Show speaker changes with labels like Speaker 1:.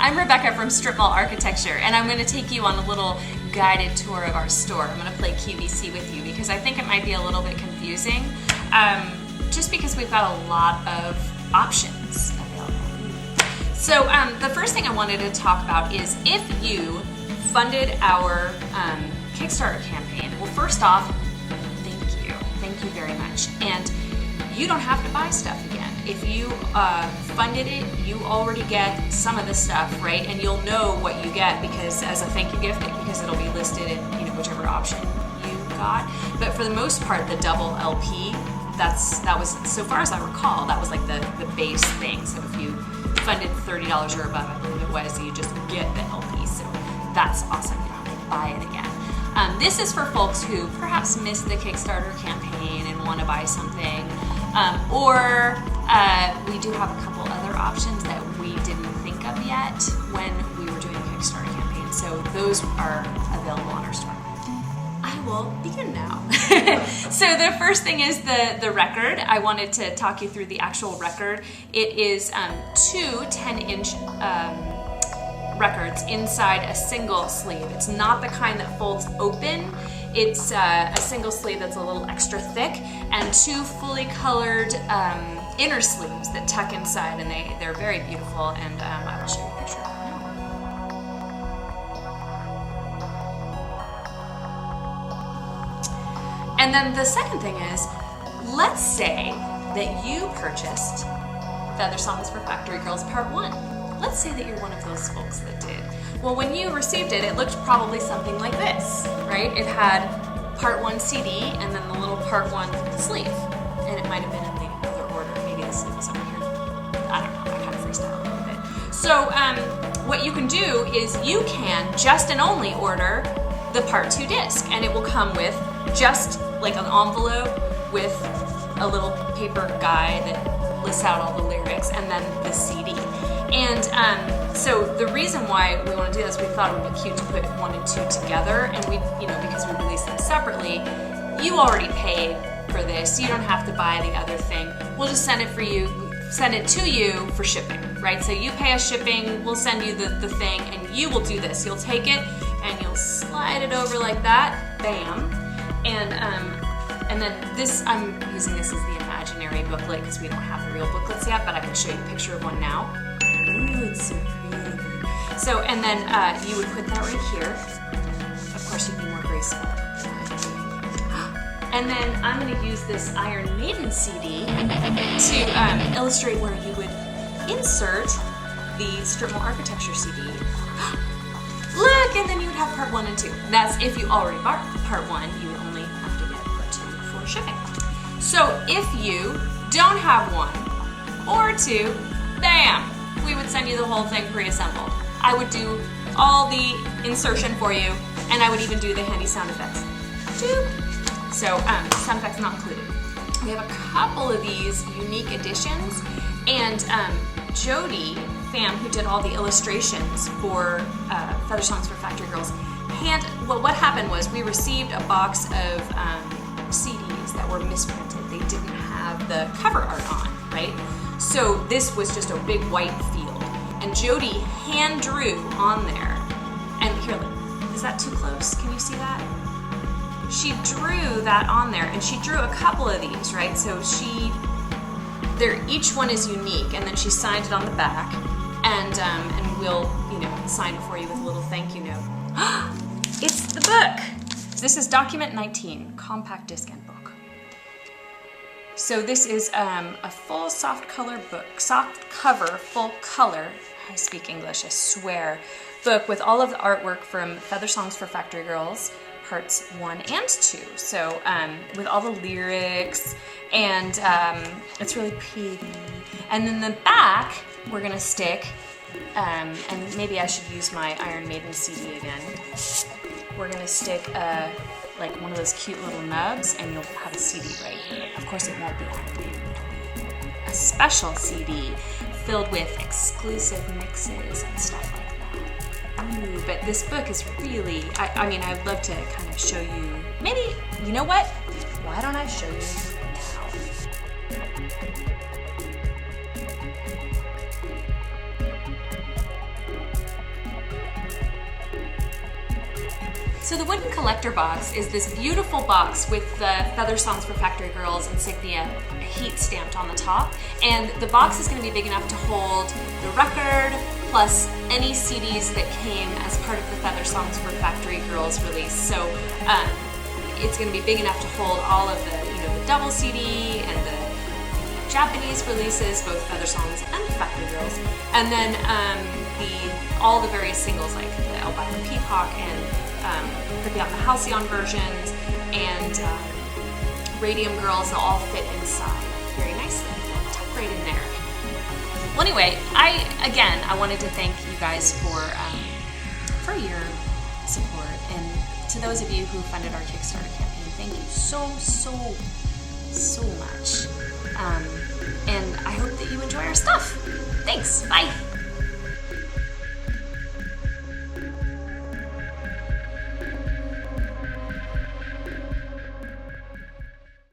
Speaker 1: I'm Rebecca from Strip Mall Architecture, and I'm going to take you on a little guided tour of our store. I'm going to play QVC with you because I think it might be a little bit confusing, just because we've got a lot of options available. So the first thing I wanted to talk about is if you funded our Kickstarter campaign. Well, first off, thank you very much. And you don't have to buy stuff again. If you funded it, you already get some of the stuff, right? And you'll know what you get because as a thank you gift, because it'll be listed in whichever option you got. But for the most part, the double LP, that was, so far as I recall, that was like the base thing. So if you funded $30 or above, I believe it was, you just get the LP. So that's awesome. You don't have to buy it again. This is for folks who perhaps missed the Kickstarter campaign and want to buy something. Or we do have a couple other options that we didn't think of yet when we were doing the Kickstarter campaign. So those are available on our store. I will begin now. So the first thing is the record. I wanted to talk you through the actual record. It is two 10-inch records inside a single sleeve. It's not the kind that folds open. It's a single sleeve that's a little extra thick, and two fully colored inner sleeves that tuck inside, and they're very beautiful, and I will show you a picture of them now. And then the second thing is, let's say that you purchased Feather Songs for Factory Girls Part 1. Let's say that you're one of those folks that did. Well, when you received it, it looked probably something like this, right? It had Part 1 CD and then the little Part 1 sleeve. And it might have been in the other order. Maybe the sleeve was over here. I don't know. I kind of freestyle a little bit. So what you can do is you can just and only order the Part 2 disc. And it will come with just like an envelope with a little paper guide that lists out all the lyrics and then the CD. And so the reason why we want to do this, we thought it would be cute to put 1 and 2 together, and we, because we released them separately, you already paid for this. You don't have to buy the other thing. We'll just send it to you for shipping, right? So you pay us shipping, we'll send you the thing, and you will do this. You'll take it and you'll slide it over like that, bam, and then this, I'm using this as the imaginary booklet because we don't have the real booklets yet, but I can show you a picture of one now. Ooh, it's so pretty. So, and then you would put that right here. Of course, you'd be more graceful. And then I'm going to use this Iron Maiden CD to illustrate where you would insert the Strip Mall Architecture CD. Look, and then you would have Part 1 and 2. That's if you already bought Part 1, you would only have to get Part 2 for shipping. So if you don't have 1 or 2, bam! We would send you the whole thing pre-assembled. I would do all the insertion for you, and I would even do the handy sound effects. So sound effects not included. We have a couple of these unique editions, and Jody Pham, who did all the illustrations for Feather Songs for Factory Girls, what happened was we received a box of CDs that were misprinted. They didn't have the cover art on, right? So this was just a big white field, and Jody hand drew on there, and here, look, is that too close? Can you see that? She drew that on there, and she drew a couple of these, right? So each one is unique, and then she signed it on the back, and we'll, sign it for you with a little thank you note. It's the book! This is Document 19, Compact Disc and Book. So this is a full soft cover, full color, I speak English, I swear, book with all of the artwork from Feather Songs for Factory Girls, parts 1 and 2. So with all the lyrics, and it's really pretty. And then the back, we're gonna stick, and maybe I should use my Iron Maiden CD again. We're gonna stick like one of those cute little nubs, and you'll have a CD right here. Of course, it won't be Iron Maiden. It'll be a special CD filled with exclusive mixes and stuff like that. Ooh, but this book is really, I mean, I'd love to kind of show you, maybe, you know what? Why don't I show you now? So the wooden collector box is this beautiful box with the Feather Songs for Factory Girls insignia heat stamped on the top. And the box is going to be big enough to hold the record plus any CDs that came as part of the Feather Songs for Factory Girls release. So it's going to be big enough to hold all of the, the double CD and the Japanese releases, both Feather Songs and Factory Girls. And then all the various singles like the Albino Peacock and Pripyat the Halcyon versions and Radium Girls, they'll all fit inside very nicely. Tuck right in there. Well, anyway, I wanted to thank you guys for your support, and to those of you who funded our Kickstarter campaign, thank you so much. And I hope that you enjoy our stuff. Thanks. Bye.